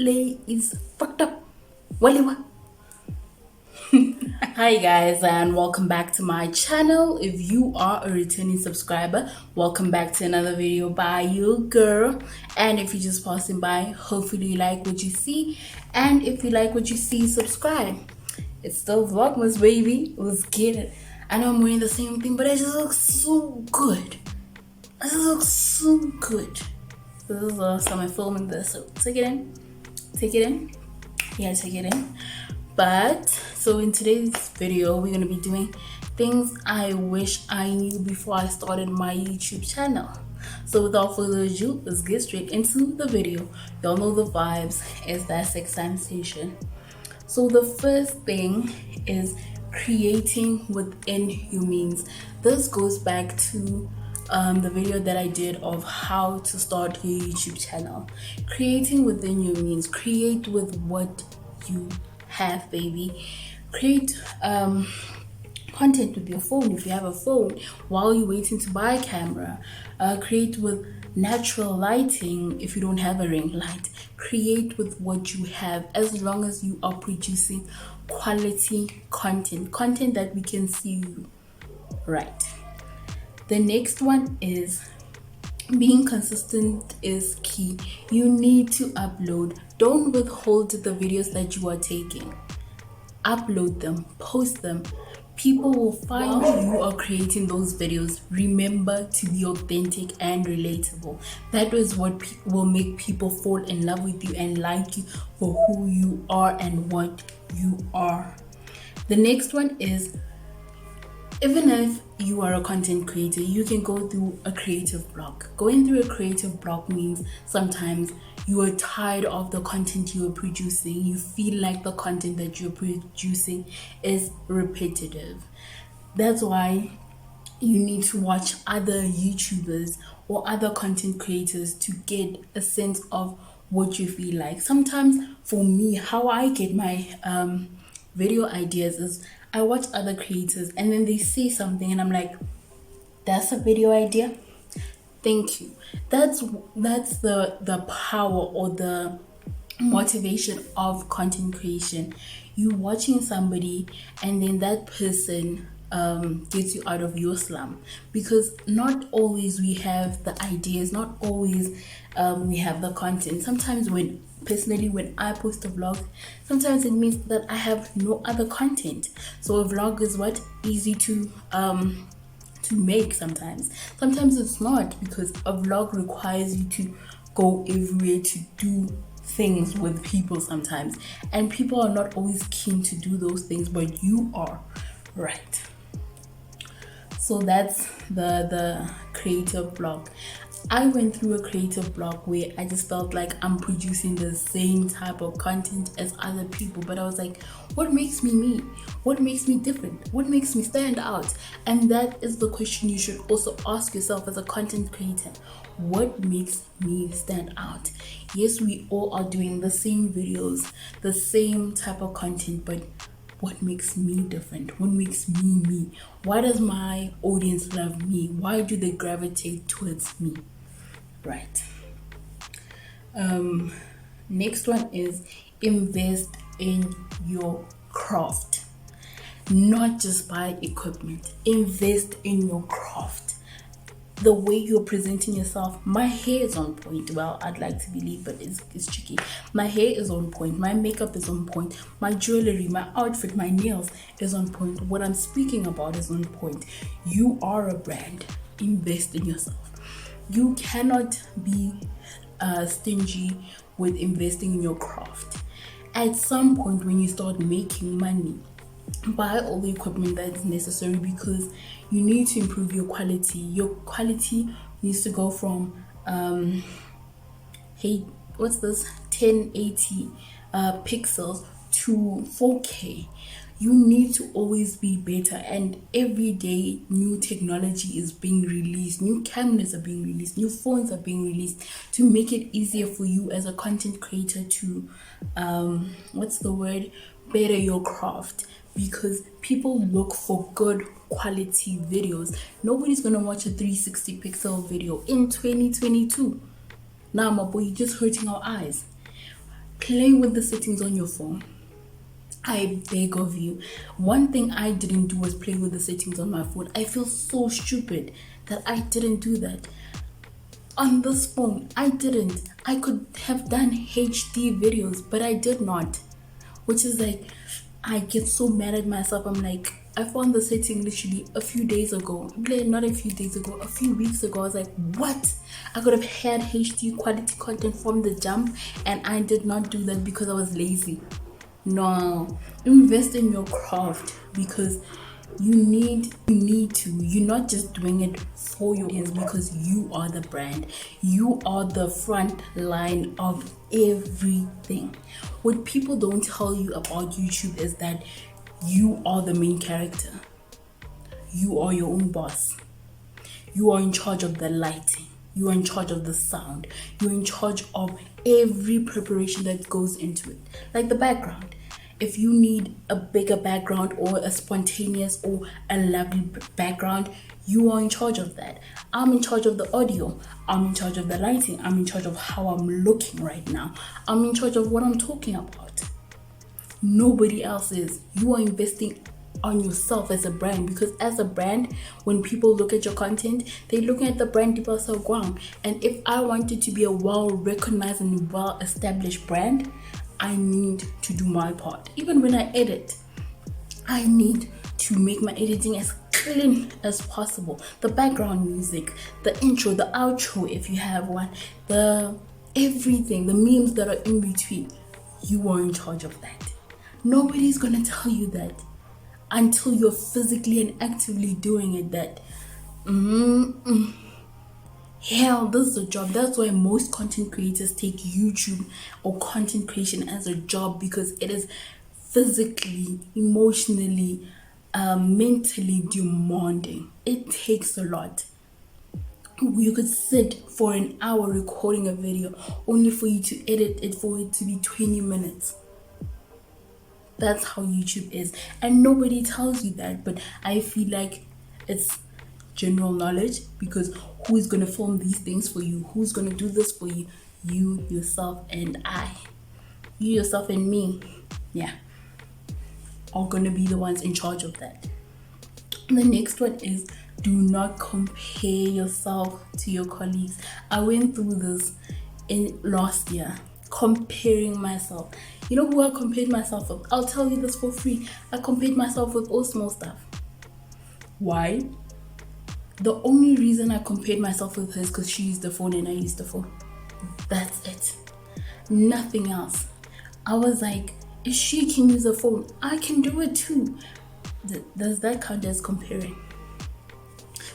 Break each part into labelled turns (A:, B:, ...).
A: play is fucked up. Waliwa. Hi guys, and welcome back to my channel. If you are a returning subscriber, welcome back to another video by your girl. And if you're just passing by, hopefully you like what you see, and if you like what you see, subscribe. It's still Vlogmas, baby. Let's get it. I know I'm wearing the same thing, but I just look so good. I just look so good. This is the last time I'm filming this, so take it in. Take it in. Yeah, take it in. But so in today's video, we're gonna be doing things I wish I knew before I started my YouTube channel. So without further ado, let's get straight into the video. Y'all know the vibes. It's that 6 station. So the first thing is creating within your means. This goes back to the video that I did of how to start your YouTube channel. Creating within your means. Create with what you have, baby. Create content with your phone if you have a phone while you're waiting to buy a camera. Create with natural lighting if you don't have a ring light. Create with what you have, as long as you are producing quality content that we can see you. Right. The next one is being consistent is key. You need to upload. Don't withhold the videos that you are taking. Upload them, post them. People will find you are creating those videos. Remember to be authentic and relatable. That is what will make people fall in love with you and like you for who you are and what you are. The next one is, even if you are a content creator, you can go through a creative block. Going through a creative block means sometimes you are tired of the content you are producing. You feel like the content that you're producing is repetitive. That's why you need to watch other YouTubers or other content creators to get a sense of what you feel like. Sometimes for me, how I get my video ideas is I watch other creators and then they say something and I'm like, that's a video idea? Thank you. That's the power or the motivation of content creation. You watching somebody and then that person gets you out of your slum, because not always we have the ideas, not always we have the content. Sometimes when I post a vlog, sometimes it means that I have no other content. So a vlog is what easy to make. Sometimes it's not, because a vlog requires you to go everywhere to do things with people sometimes, and people are not always keen to do those things, but you are, right? So that's the creative block. I went through a creative block where I just felt like I'm producing the same type of content as other people, but I was like, what makes me me? What makes me different? What makes me stand out? And that is the question you should also ask yourself as a content creator. What makes me stand out? Yes, we all are doing the same videos, the same type of content, but what makes me different? What makes me me? Why does my audience love me? Why do they gravitate towards me? Right. Next one is invest in your craft. Not just buy equipment. Invest in your craft. The way you're presenting yourself. My hair is on point. Well, I'd like to believe, but it's tricky. My hair is on point. My makeup is on point. My jewelry, my outfit, my nails is on point. What I'm speaking about is on point. You are a brand. Invest in yourself. You cannot be stingy with investing in your craft. At some point when you start making money, buy all the equipment that is necessary, because you need to improve your quality. Your quality needs to go from 1080 pixels to 4K. You need to always be better, and every day new technology is being released, new cameras are being released, new phones are being released to make it easier for you as a content creator to better your craft, because people look for good quality videos. Nobody's gonna watch a 360 pixel video in 2022. Nah, my boy, you're just hurting our eyes. Play with the settings on your phone. I beg of you. One thing I didn't do was play with the settings on my phone. I feel so stupid that I didn't do that. On this phone, I didn't. I could have done HD videos, but I did not. Which is like, I get so mad at myself. I'm like, I found the setting literally a few days ago. Not a few days ago, a few weeks ago. I was like, what? I could have had HD quality content from the jump, and I did not do that because I was lazy. No, invest in your craft, because you need to. You're not just doing it for your audience, because you are the brand. You are the front line of everything. What people don't tell you about YouTube is that you are the main character. You are your own boss. You are in charge of the lighting. You are in charge of the sound. You're in charge of every preparation that goes into it. Like the background. If you need a bigger background or a spontaneous or a lovely background, you are in charge of that. I'm in charge of the audio. I'm in charge of the lighting. I'm in charge of how I'm looking right now. I'm in charge of what I'm talking about. Nobody else is. You are investing on yourself as a brand, because as a brand, when people look at your content, they're looking at the brand Dipsogwang. And if I wanted to be a well-recognized and well-established brand, I need to do my part. Even when I edit, I need to make my editing as clean as possible. The background music, the intro, the outro, if you have one, the everything, the memes that are in between, you are in charge of that. Nobody's gonna tell you that until you're physically and actively doing it, that hell, this is a job. That's why most content creators take YouTube or content creation as a job, because it is physically, emotionally, mentally demanding. It takes a lot. You could sit for an hour recording a video only for you to edit it for it to be 20 minutes. That's how YouTube is, and nobody tells you that. But I feel like it's general knowledge, because who is going to film these things for you? Who's going to do this for you? You, yourself, and I. You, yourself, and me, yeah, are going to be the ones in charge of that. The next one is, do not compare yourself to your colleagues. I went through this in last year, comparing myself. You know who I compared myself with? I'll tell you this for free. I compared myself with all small stuff. Why? The only reason I compared myself with her is because she used the phone and I used the phone. That's it. Nothing else. I was like, if she can use a phone, I can do it too. Does that count as comparing?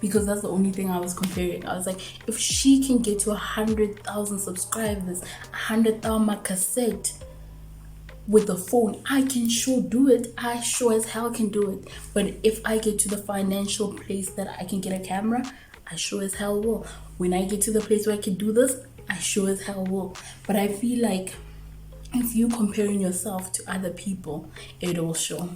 A: Because that's the only thing I was comparing. I was like, if she can get to 100,000 subscribers, 100,000 cassette with the phone, I can sure do it. I sure as hell can do it. But if I get to the financial place that I can get a camera, I sure as hell will. When I get to the place where I can do this, I sure as hell will. But I feel like if you comparing yourself to other people, it'll show.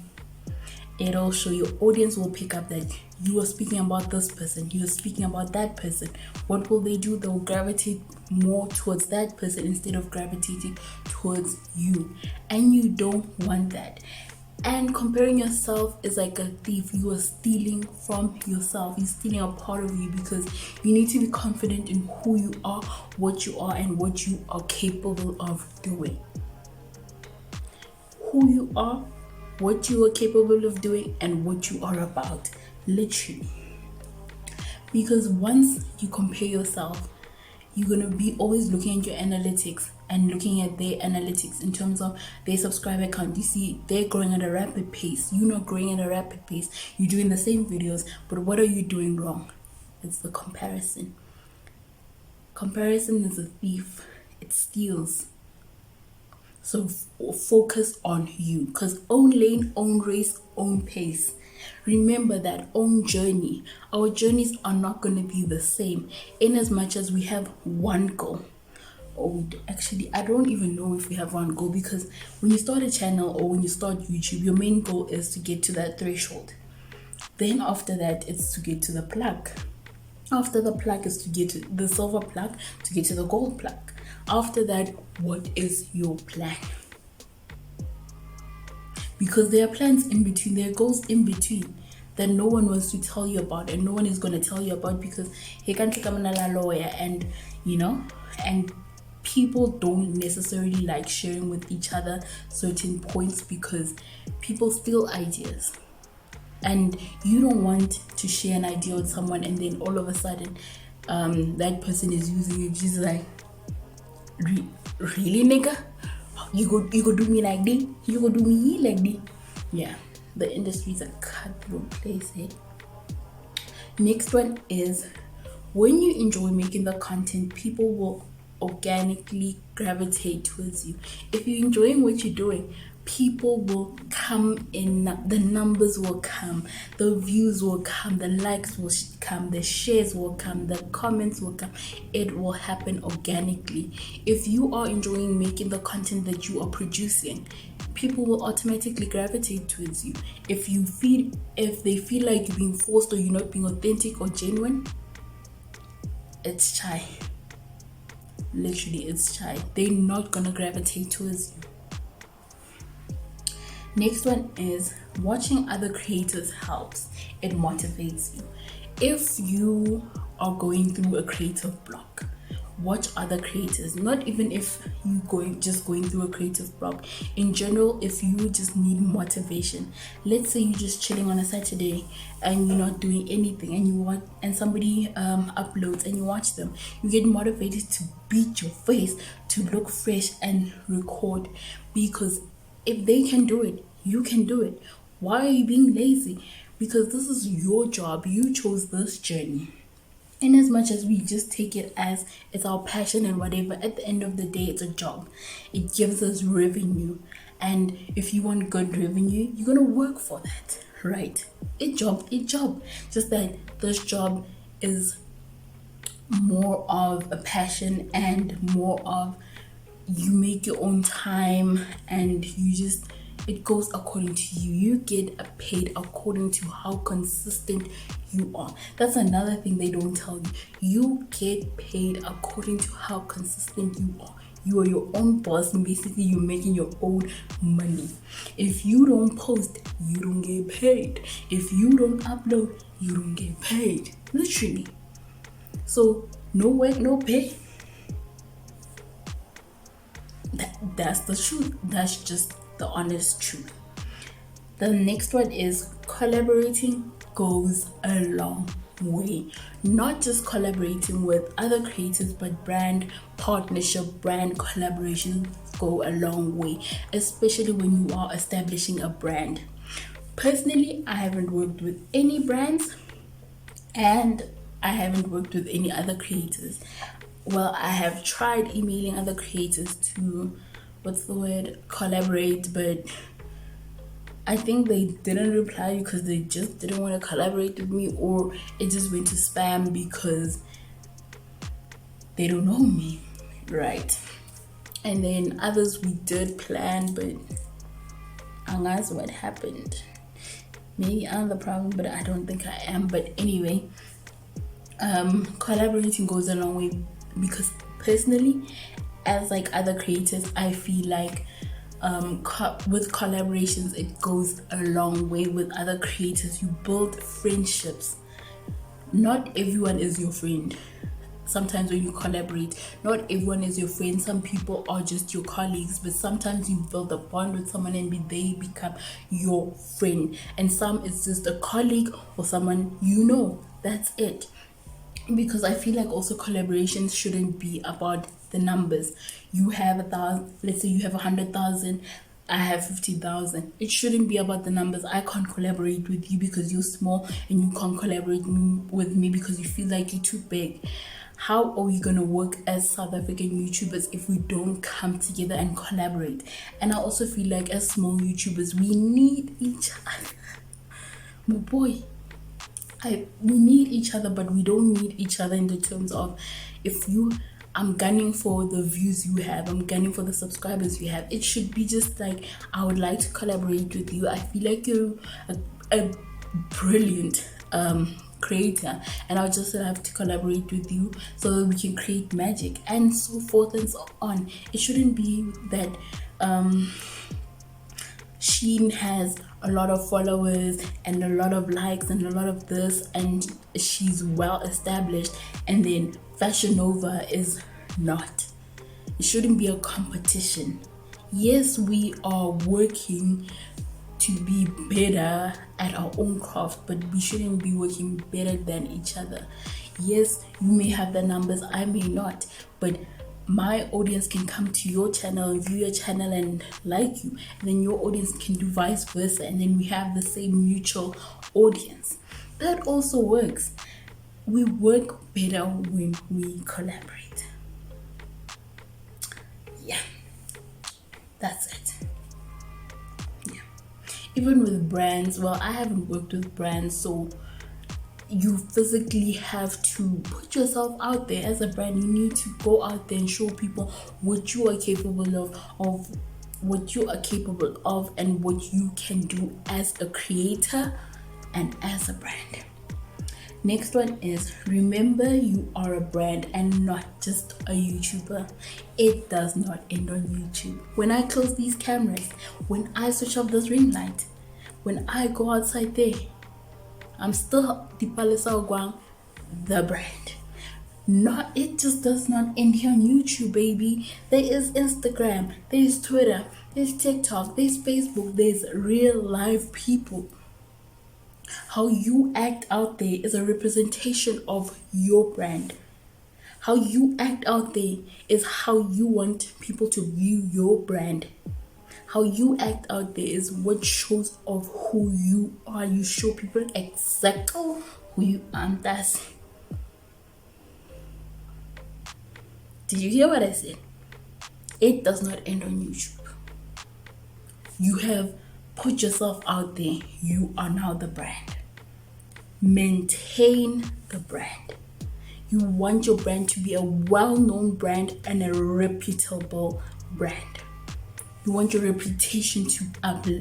A: It'll show. Your audience will pick up that you are speaking about this person, you are speaking about that person. What will they do? They'll gravitate more towards that person instead of gravitating towards you. And you don't want that. And comparing yourself is like a thief. You are stealing from yourself. You're stealing a part of you, because you need to be confident in who you are, and what you are capable of doing. Who you are, what you are capable of doing, and what you are about. Literally. Because once you compare yourself, you're going to be always looking at your analytics and looking at their analytics in terms of their subscriber count. You see, they're growing at a rapid pace. You're not growing at a rapid pace. You're doing the same videos, but what are you doing wrong? It's the comparison. Comparison is a thief. It steals. So focus on you, because own lane, own race, own pace. Remember that, own journey. Our journeys are not going to be the same, in as much as we have one goal. Actually, I don't even know if we have one goal, because when you start a channel or when you start YouTube, your main goal is to get to that threshold. Then after that, it's to get to the plug. After the plug is to get to the silver plug to get to the gold plug. After that, what is your plan? Because there are plans in between, there are goals in between that no one wants to tell you about, and no one is going to tell you about, because he can't come in a lawyer, and and people don't necessarily like sharing with each other certain points because people steal ideas, and you don't want to share an idea with someone and then all of a sudden that person is using it just like, really nigga, you go do me like this, you go do me like this. Yeah, the industry is a cutthroat place. Next one is, when you enjoy making the content, people will organically gravitate towards you. If you're enjoying what you're doing, people will come in, the numbers will come, the views will come, the likes will come, the shares will come, the comments will come. It will happen organically. If you are enjoying making the content that you are producing, people will automatically gravitate towards you. If they feel like you're being forced or you're not being authentic or genuine, it's chai. Literally, it's chai. They're not gonna gravitate towards you. Next one is, watching other creators helps. It motivates you. If you are going through a creative block, watch other creators. Not even if you going through a creative block. In general, if you just need motivation, let's say you're just chilling on a Saturday and you're not doing anything, and somebody uploads and you watch them, you get motivated to beat your face, to look fresh and record, because if they can do it, you can do it. Why are you being lazy? Because this is your job. You chose this journey. In as much as we just take it as it's our passion and whatever, at the end of the day, it's a job. It gives us revenue. And if you want good revenue, you're going to work for that, right? It's job. Just that this job is more of a passion and more of, you make your own time, and it goes according to you. You get paid according to how consistent you are. That's another thing they don't tell you. You get paid according to how consistent you are. You are your own boss, and basically you're making your own money. If you don't post, you don't get paid. If you don't upload, you don't get paid. Literally. So no work, no pay. That's the truth. That's just the honest truth. The next one is, collaborating goes a long way. Not just collaborating with other creators, but brand partnership, brand collaboration go a long way, especially when you are establishing a brand. Personally, I haven't worked with any brands, and I haven't worked with any other creators. Well, I have tried emailing other creators to, collaborate, but I think they didn't reply because they just didn't want to collaborate with me, or it just went to spam because they don't know me, right? And then others we did plan, but I guess what happened. Maybe I'm the problem, but I don't think I am. But anyway, collaborating goes a long way, because personally, as like other creators, I feel like with collaborations, it goes a long way. With other creators, you build friendships. Not everyone is your friend. Sometimes when you collaborate, not everyone is your friend. Some people are just your colleagues, but sometimes you build a bond with someone and they become your friend. And some it's just a colleague or someone you know. That's it. Because I feel like also collaborations shouldn't be about the numbers. You have 1,000, let's say you have 100,000, I have 50,000. It shouldn't be about the numbers. I can't collaborate with you because you're small, and you can't collaborate with me because you feel like you're too big. How are we gonna work as South African YouTubers if we don't come together and collaborate? And I also feel like as small YouTubers, we need each other. My boy, we need each other, but we don't need each other in the terms of, I'm gunning for the views you have, I'm gunning for the subscribers you have. It should be just like, I would like to collaborate with you. I feel like you're a brilliant creator, and I'll just have to collaborate with you so that we can create magic, and so forth and so on. It shouldn't be that Sheen has a lot of followers and a lot of likes and a lot of this, and she's well established, and then Fashion Nova is not. It shouldn't be a competition. Yes, we are working to be better at our own craft, but we shouldn't be working better than each other. Yes, you may have the numbers, I may not, but my audience can come to your channel and view your channel and like you, and then your audience can do vice versa, and then we have the same mutual audience. That also works. We work better when we collaborate. Yeah, that's it. Yeah, even with brands, well, I haven't worked with brands, so you physically have to put yourself out there as a brand. You need to go out there and show people what you are capable of what you are capable of, and what you can do as a creator and as a brand. Next one is, remember you are a brand and not just a YouTuber. It does not end on YouTube. When I close these cameras, when I switch off this ring light, when I go outside there, I'm still Dipsogwang, the brand. It just does not end here on YouTube, baby. There is Instagram, there's Twitter, there's TikTok, there's Facebook, there's real life people. How you act out there is a representation of your brand. How you act out there is how you want people to view your brand. How you act out there is what shows of who you are. You show people exactly who you are. Did you hear what I said? It does not end on YouTube. You have put yourself out there. You are now the brand. Maintain the brand. You want your brand to be a well-known brand and a reputable brand. You want your reputation to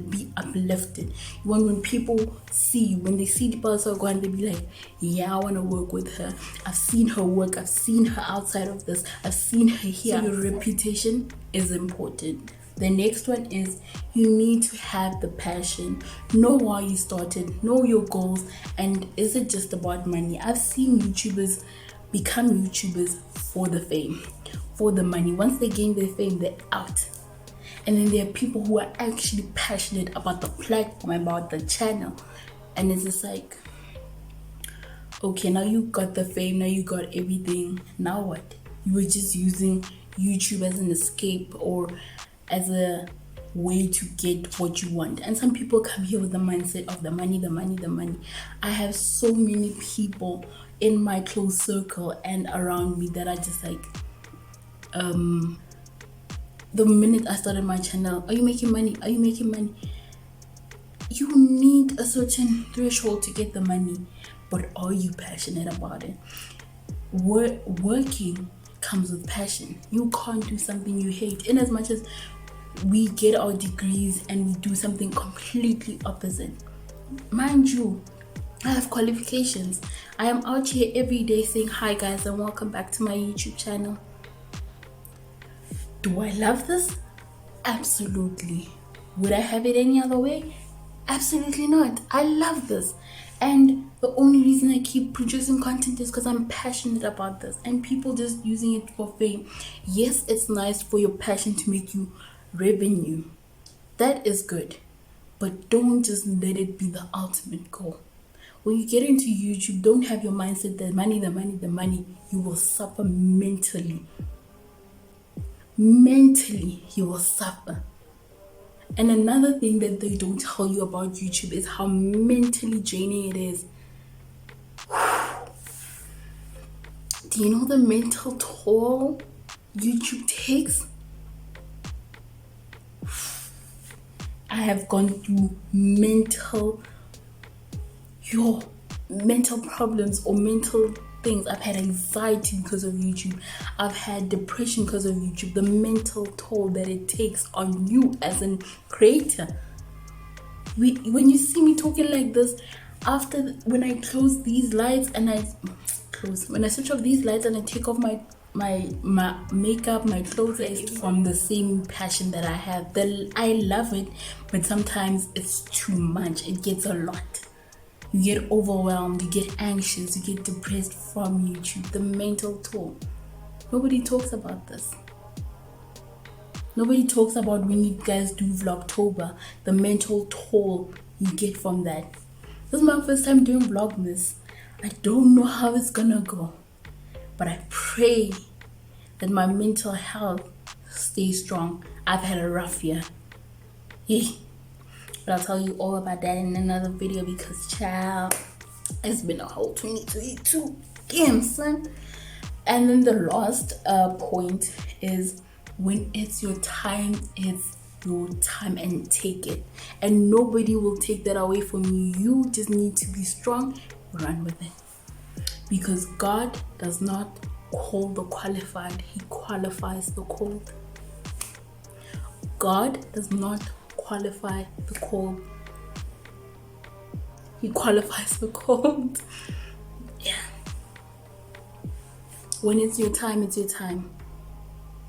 A: be uplifted. You want when people see, when they see Dipsogwang, they be like, yeah, I want to work with her. I've seen her work. I've seen her outside of this. I've seen her here. So your reputation is important. The next one is, you need to have the passion. Know why you started. Know your goals. And is it just about money? I've seen YouTubers become YouTubers for the fame, for the money. Once they gain their fame, they're out. And then there are people who are actually passionate about the platform, about the channel. And it's just like, okay, now you got the fame, now you got everything. Now what? You were just using YouTube as an escape or as a way to get what you want. And some people come here with the mindset of the money, the money, the money. I have so many people in my close circle and around me that are just like, the minute I started my channel, are you making money? Are you making money? You need a certain threshold to get the money, but are you passionate about it? Working comes with passion. You can't do something you hate. In as much as we get our degrees and we do something completely opposite. Mind you, I have qualifications. I am out here every day saying, hi guys and welcome back to my YouTube channel. Do I love this? Absolutely. Would I have it any other way? Absolutely not. I love this. And the only reason I keep producing content is because I'm passionate about this. And people just using it for fame. Yes, it's nice for your passion to make you revenue. That is good. But don't just let it be the ultimate goal. When you get into YouTube, don't have your mindset that money, the money, the money. You will suffer mentally. Mentally, you will suffer. And another thing that they don't tell you about YouTube is how mentally draining it is. Do you know the mental toll YouTube takes? I have gone through mental problems or mental things. I've had anxiety because of YouTube. I've had depression because of YouTube. The mental toll that it takes on you as a creator. When you see me talking like this, After when I close these lights and when I switch off these lights and I take off my makeup, my clothes, it's from the same passion that I have. I love it, but sometimes it's too much. It gets a lot. You get overwhelmed, you get anxious, you get depressed from YouTube. The mental toll. Nobody talks about this. Nobody talks about when you guys do Vlogtober, the mental toll you get from that. This is my first time doing Vlogmas. I don't know how it's gonna go, but I pray that my mental health stays strong. I've had a rough year. Yeah. But I'll tell you all about that in another video because, child, it's been a whole 2022. Damn, son. And then the last point is, when it's your time, it's your time, and take it. And nobody will take that away from you. You just need to be strong, run with it. Because God does not call the qualified, He qualifies the called. God does not qualify the called, He qualifies the called. Yeah. When it's your time, it's your time.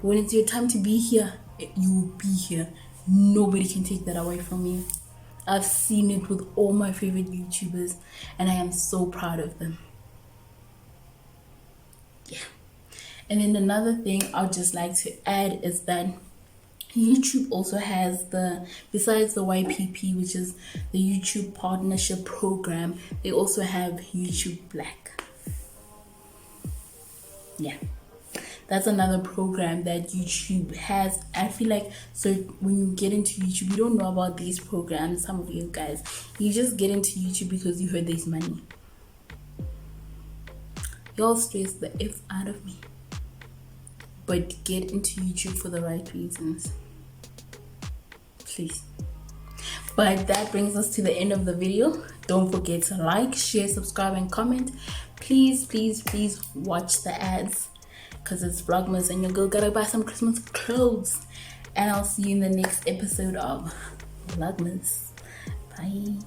A: When it's your time to be here, you will be here. Nobody can take that away from you. I've seen it with all my favorite YouTubers, and I am so proud of them. Yeah. And then another thing I'd just like to add is that YouTube also has besides the YPP, which is the YouTube Partnership Program, they also have YouTube Black. Yeah. That's another program that YouTube has. I feel like, so when you get into YouTube, you don't know about these programs. Some of you guys, you just get into YouTube because you heard there's money. Y'all stress the F out of me. But get into YouTube for the right reasons. Please. But that brings us to the end of the video. Don't forget to like, share, subscribe, and comment. Please, please, please watch the ads, because it's Vlogmas and your girl gotta buy some Christmas clothes. And I'll see you in the next episode of Vlogmas. Bye.